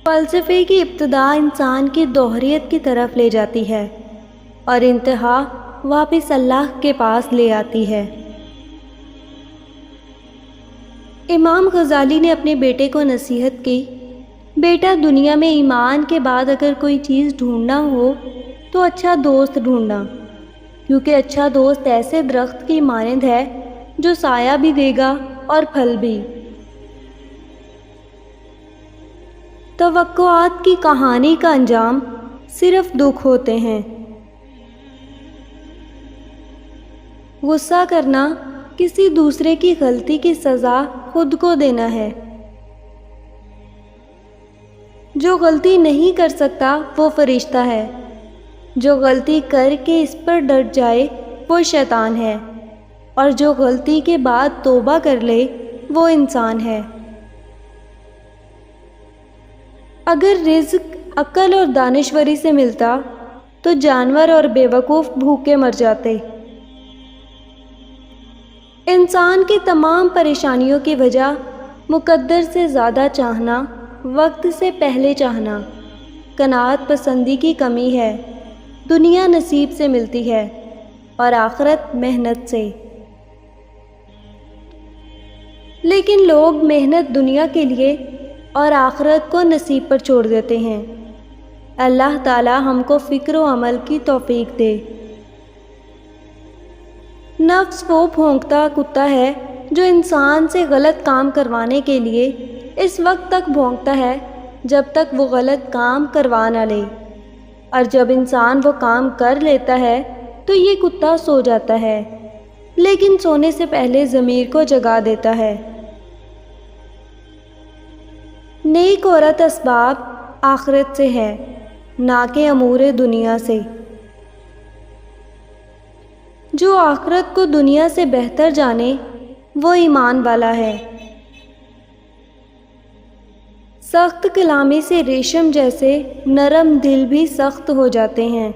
فلسفے کی ابتدا انسان کی دوہریت کی طرف لے جاتی ہے اور انتہا واپس اللہ کے پاس لے آتی ہے۔ امام غزالی نے اپنے بیٹے کو نصیحت کی، بیٹا دنیا میں ایمان کے بعد اگر کوئی چیز ڈھونڈنا ہو تو اچھا دوست ڈھونڈنا، کیونکہ اچھا دوست ایسے درخت کی مانند ہے جو سایہ بھی دے گا اور پھل بھی۔ توقعات کی کہانی کا انجام صرف دکھ ہوتے ہیں۔ غصہ کرنا کسی دوسرے کی غلطی کی سزا خود کو دینا ہے۔ جو غلطی نہیں کر سکتا وہ فرشتہ ہے، جو غلطی کر کے اس پر ڈٹ جائے وہ شیطان ہے، اور جو غلطی کے بعد توبہ کر لے وہ انسان ہے۔ اگر رزق عقل اور دانشوری سے ملتا تو جانور اور بیوقوف بھوکے مر جاتے۔ انسان کی تمام پریشانیوں کی وجہ مقدر سے زیادہ چاہنا، وقت سے پہلے چاہنا، قناعت پسندی کی کمی ہے۔ دنیا نصیب سے ملتی ہے اور آخرت محنت سے، لیکن لوگ محنت دنیا کے لیے اور آخرت کو نصیب پر چھوڑ دیتے ہیں۔ اللہ تعالی ہم کو فکر و عمل کی توفیق دے۔ نفس وہ بھونکتا کتا ہے جو انسان سے غلط کام کروانے کے لیے اس وقت تک بھونکتا ہے جب تک وہ غلط کام کروا نہ لے، اور جب انسان وہ کام کر لیتا ہے تو یہ کتا سو جاتا ہے، لیکن سونے سے پہلے ضمیر کو جگا دیتا ہے۔ نیک عورت اسباب آخرت سے ہے، نہ کہ امور دنیا سے۔ جو آخرت کو دنیا سے بہتر جانے وہ ایمان والا ہے۔ سخت کلامی سے ریشم جیسے نرم دل بھی سخت ہو جاتے ہیں۔